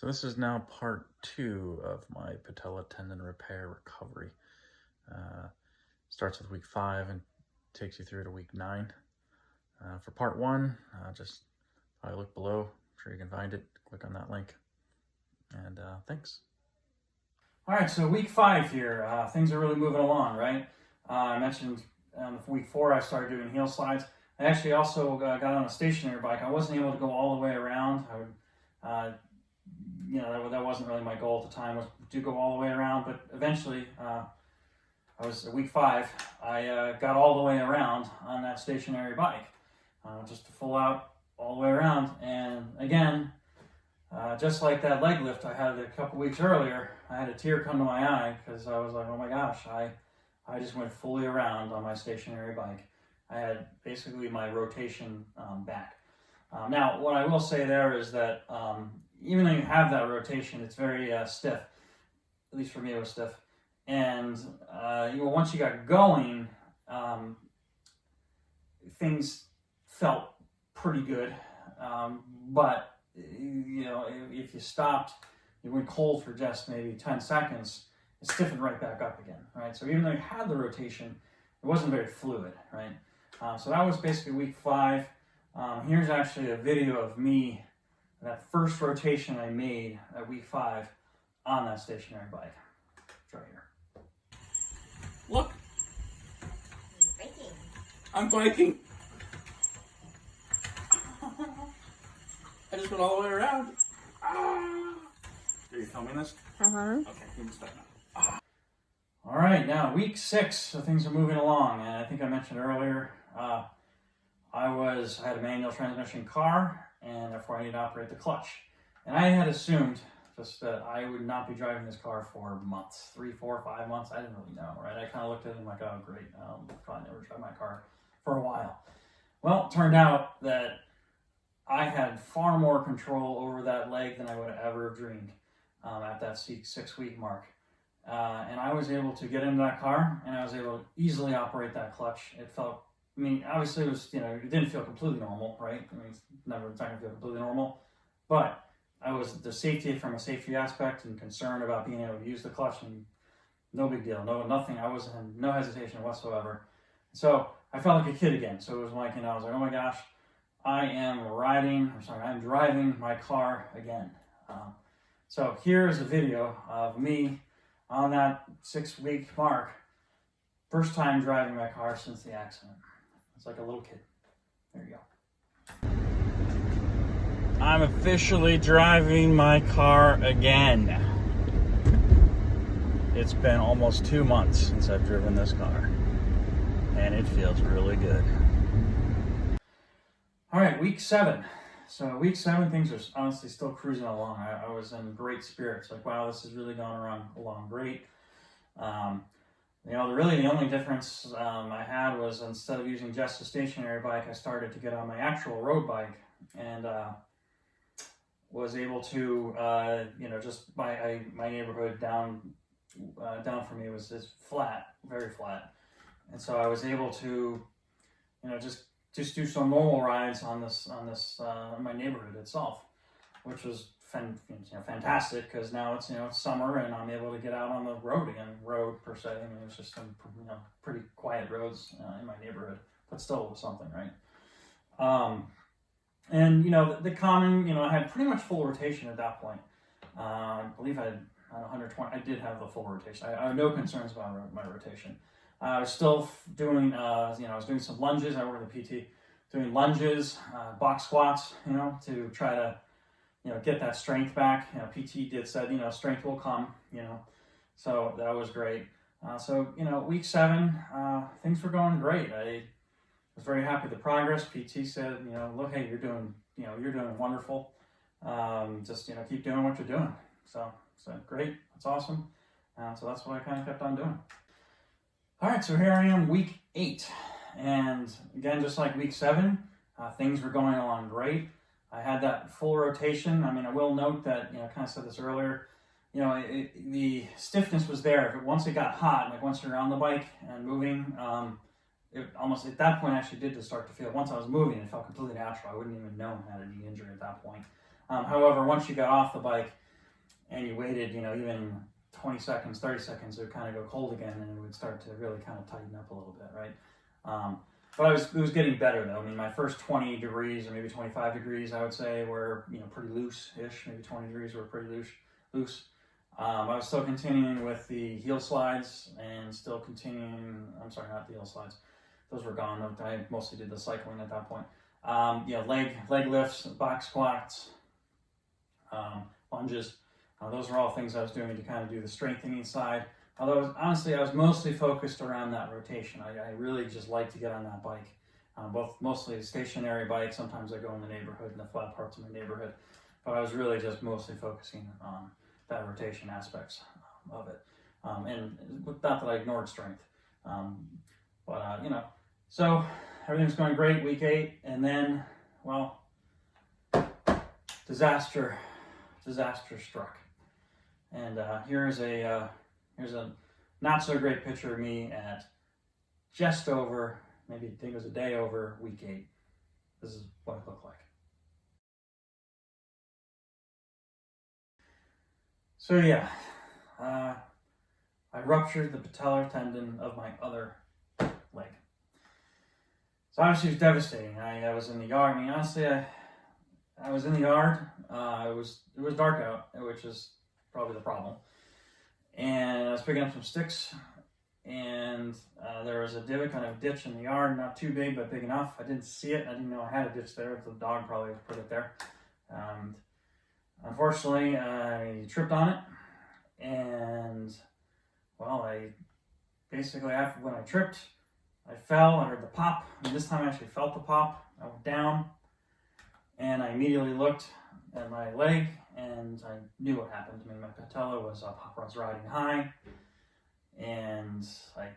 So this is now part 2 of my patella tendon repair recovery. Starts with week 5 and takes you through to week 9. For part 1, just probably look below. I'm sure you can find it. Click on that link. And thanks. All right, so week 5 here. Things are really moving along, right? I mentioned week 4 I started doing heel slides. I actually also got on a stationary bike. I wasn't able to go all the way around. That wasn't really my goal at the time, was to go all the way around, but eventually, I was at week 5, I got all the way around on that stationary bike, just to full out all the way around. And again, just like that leg lift I had a couple weeks earlier, I had a tear come to my eye because I was like, oh my gosh, I just went fully around on my stationary bike. I had basically my rotation back. Now, what I will say there is that even though you have that rotation, it's very stiff. At least for me, it was stiff. And once you got going, things felt pretty good. But if you stopped, you went cold for just maybe 10 seconds, it stiffened right back up again, right? So even though you had the rotation, it wasn't very fluid, right? So that was basically week 5. Here's actually a video of me, that first rotation I made at week 5 on that stationary bike. It's right here. Look. I'm biking. I just went all the way around. Are you filming this? Okay, you can start now. All right, now week 6, so things are moving along, and I think I mentioned earlier, I had a manual transmission car, and therefore I needed to operate the clutch. And I had assumed just that I would not be driving this car for months, 3, 4, 5 months. I didn't really know, right? I kind of looked at it and I'm like, oh great, I'll probably never drive my car for a while. Well, it turned out that I had far more control over that leg than I would have ever dreamed at that 6-week mark. And I was able to get into that car, and I was able to easily operate that clutch. It felt, obviously it was, it didn't feel completely normal, right? It's not going to feel completely normal, but I was from a safety aspect and concerned about being able to use the clutch, and no big deal, nothing. I was in no hesitation whatsoever. So I felt like a kid again. So it was like, I was like, oh my gosh, I'm driving my car again. So here's a video of me on that 6-week mark, first time driving my car since the accident. It's like a little kid. There you go. I'm officially driving my car again. It's been almost 2 months since I've driven this car, and it feels really good. All right, week 7. So week 7, things are honestly still cruising along. I was in great spirits. Like, wow, this is really going along great. The only difference I had was, instead of using just a stationary bike, I started to get on my actual road bike, and was able to, just my neighborhood down for me was flat, very flat, and so I was able to, just do some normal rides on my neighborhood itself, which was fantastic, because now it's summer and I'm able to get out on the road again. Road per se, it's just some pretty quiet roads in my neighborhood, but still something, right? And the common, I had pretty much full rotation at that point. I believe I had 120. I did have the full rotation. I had no concerns about my rotation. I was still doing, I was doing some lunges. I worked at PT, doing lunges, box squats, to try to, get that strength back. PT said, strength will come, so that was great. So week 7, things were going great. I was very happy with the progress. PT said, look, hey, you're doing wonderful. Just, keep doing what you're doing. So great, that's awesome. So that's what I kind of kept on doing. All right, so here I am, week 8. And again, just like week 7, things were going along great. I had that full rotation. I will note that, I kind of said this earlier, the stiffness was there. Once it got hot, like once you're on the bike and moving, it almost at that point actually did start to feel, once I was moving, it felt completely natural. I wouldn't even know I had a knee injury at that point. However, once you got off the bike, and you waited, even 20 seconds, 30 seconds, it would kind of go cold again, and it would start to really kind of tighten up a little bit, right? But it was getting better though. I mean, my first 20 degrees or maybe 25 degrees, I would say, were pretty loose-ish. Maybe 20 degrees were pretty loose. I was still continuing with the heel slides and still continuing. I'm sorry, not the heel slides; those were gone. I mostly did the cycling at that point. Leg lifts, box squats, lunges. Those are all things I was doing to kind of do the strengthening side. Although, honestly, I was mostly focused around that rotation. I really just like to get on that bike, mostly a stationary bike. Sometimes I go in the neighborhood, in the flat parts of my neighborhood. But I was really just mostly focusing on that rotation aspects of it. And not that I ignored strength. So everything's going great, week 8. And then, well, disaster struck. And here's a not so great picture of me at just over, maybe I think it was a day over, week 8. This is what it looked like. So yeah, I ruptured the patellar tendon of my other leg. So obviously it was devastating. I was in the yard. I mean, honestly, I was in the yard. It was dark out, which is probably the problem. And I was picking up some sticks, and there was a divot, kind of a ditch in the yard, not too big, but big enough. I didn't see it. I didn't know I had a ditch there. The dog probably put it there. Unfortunately, I tripped on it, and, well, when I tripped, I fell. I heard the pop, and this time I actually felt the pop. I went down, and I immediately looked at my leg, and I knew what happened. I mean, my patella was riding high, and I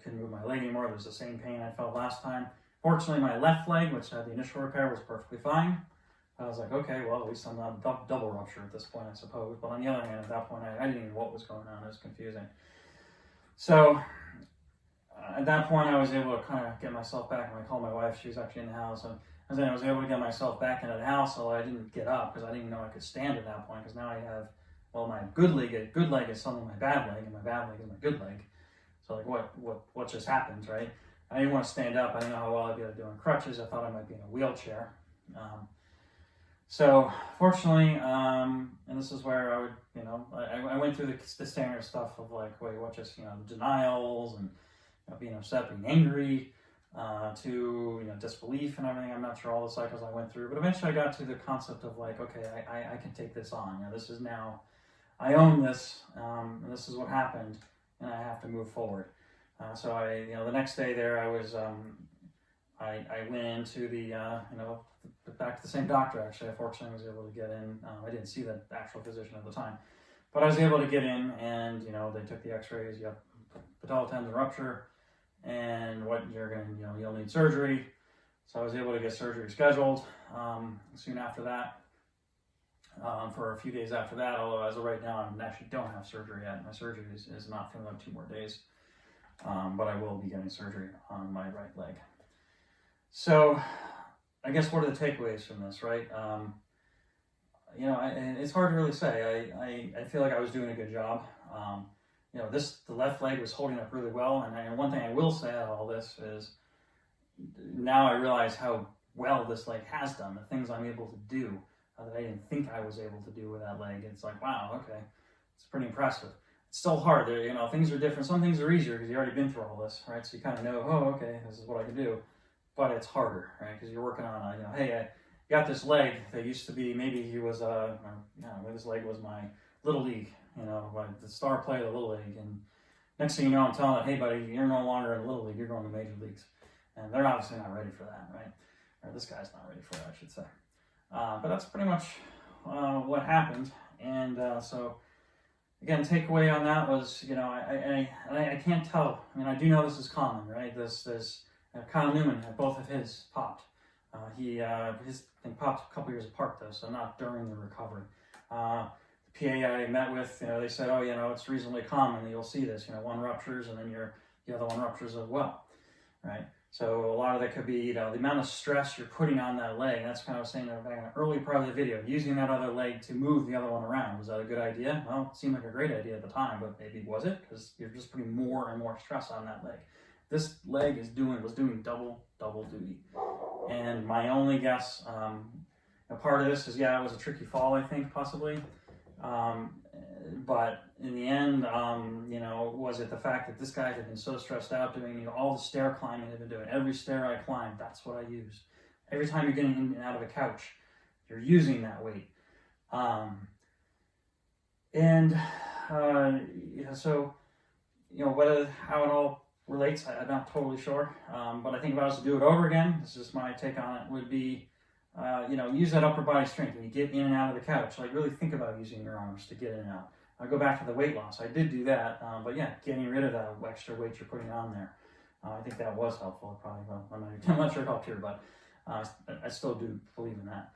couldn't move my leg anymore. There was the same pain I felt last time. Fortunately, my left leg, which had the initial repair, was perfectly fine. I was like, okay, well, at least I'm not double rupture at this point, I suppose. But on the other hand, at that point, I didn't even know what was going on. It was confusing. So at that point, I was able to kind of get myself back. And I called my wife. She was actually in the house. And then I was able to get myself back into the house, although I didn't get up because I didn't even know I could stand at that point. Because now I have, well, my good leg is suddenly my bad leg, and my bad leg is my good leg. So like, what just happened, right? I didn't want to stand up. I didn't know how well I'd be able to do on crutches. I thought I might be in a wheelchair. So fortunately, and this is where I would, I went through the standard stuff of like, wait, what just, denials and being upset, being angry, to disbelief and everything. I'm not sure all the cycles I went through, but eventually I got to the concept of like, okay, I can take this on. This is now, I own this, and this is what happened, and I have to move forward. So the next day there, I was, I went into the, back to the same doctor. Actually, I fortunately was able to get in. I didn't see the actual physician at the time, but I was able to get in, and they took the X-rays. You have patellar tendon rupture, and what you'll need surgery. So I was able to get surgery scheduled soon after that. For a few days after that, although as of right now, I actually don't have surgery yet. My surgery is not for another 2 more days, but I will be getting surgery on my right leg. So I guess what are the takeaways from this, right? It's hard to really say. I feel like I was doing a good job. The left leg was holding up really well, and one thing I will say out of all this is now I realize how well this leg has done, the things I'm able to do that I didn't think I was able to do with that leg. It's like, wow, okay, it's pretty impressive. It's still hard. Things are different. Some things are easier because you've already been through all this, right? So you kind of know, oh, okay, this is what I can do. But it's harder, right? Because you're working on, hey, I got this leg that used to be, maybe he was, this leg was my little league, the star player of the little league. And next thing you know, I'm telling it, hey, buddy, you're no longer in the little league, you're going to major leagues. And they're obviously not ready for that, right? Or this guy's not ready for that, I should say. But that's pretty much what happened. And so, again, takeaway on that was, I can't tell. I mean, I do know this is common, right? Kyle Newell had both of his popped. His thing popped a couple years apart though, so not during the recovery. The PA I met with, they said, oh, it's reasonably common that you'll see this. One ruptures and then the other one ruptures as well, right? So a lot of that could be, the amount of stress you're putting on that leg. That's kind of what I was saying back in the early part of the video, using that other leg to move the other one around. Was that a good idea? Well, it seemed like a great idea at the time, but maybe was it? Because you're just putting more and more stress on that leg. This leg was doing double duty. And my only guess, a part of this is, it was a tricky fall, I think, possibly. But in the end, was it the fact that this guy had been so stressed out doing all the stair climbing he'd been doing? Every stair I climbed, that's what I use. Every time you're getting in and out of a couch, you're using that weight. So how it all relates, I'm not totally sure. But I think if I was to do it over again, this is my take on it, would be, use that upper body strength when you get in and out of the couch. Like, really think about using your arms to get in and out. I'll go back to the weight loss. I did do that, but getting rid of that extra weight you're putting on there. I think that was helpful. I'm not sure it helped here, but I still do believe in that.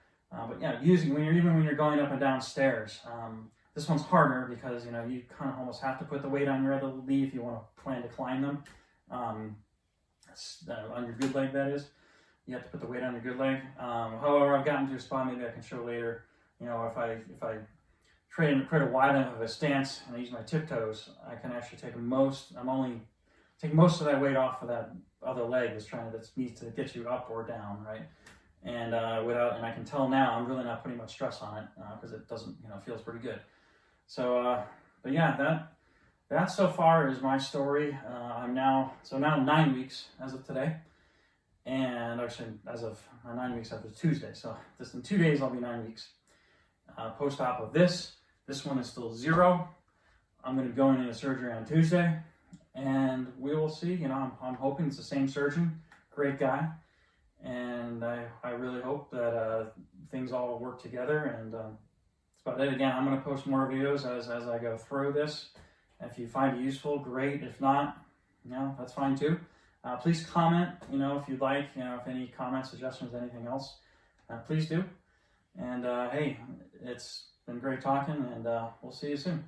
Using when you're going up and down stairs. This one's harder because you kind of almost have to put the weight on your other knee if you want to plan to climb them. On your good leg, that is. You have to put the weight on your good leg. However, I've gotten to a spot, maybe I can show later, if I create a wide enough of a stance and I use my tiptoes, I can actually take most of that weight off of that other leg that needs to get you up or down, right? And and I can tell now I'm really not putting much stress on it because it doesn't, feels pretty good. So, that so far is my story. I'm now 9 weeks as of today. And actually, as of 9 weeks after Tuesday. So just in 2 days, I'll be 9 weeks. Post-op of this one is still 0. I'm going to be going into surgery on Tuesday. And we will see. I'm hoping it's the same surgeon. Great guy. And I really hope that things all work together. And that's about it. Again, I'm going to post more videos as I go through this. If you find it useful, great. If not, that's fine too. Please comment, if you'd like, if any comments, suggestions, anything else, please do. And hey, it's been great talking, and we'll see you soon.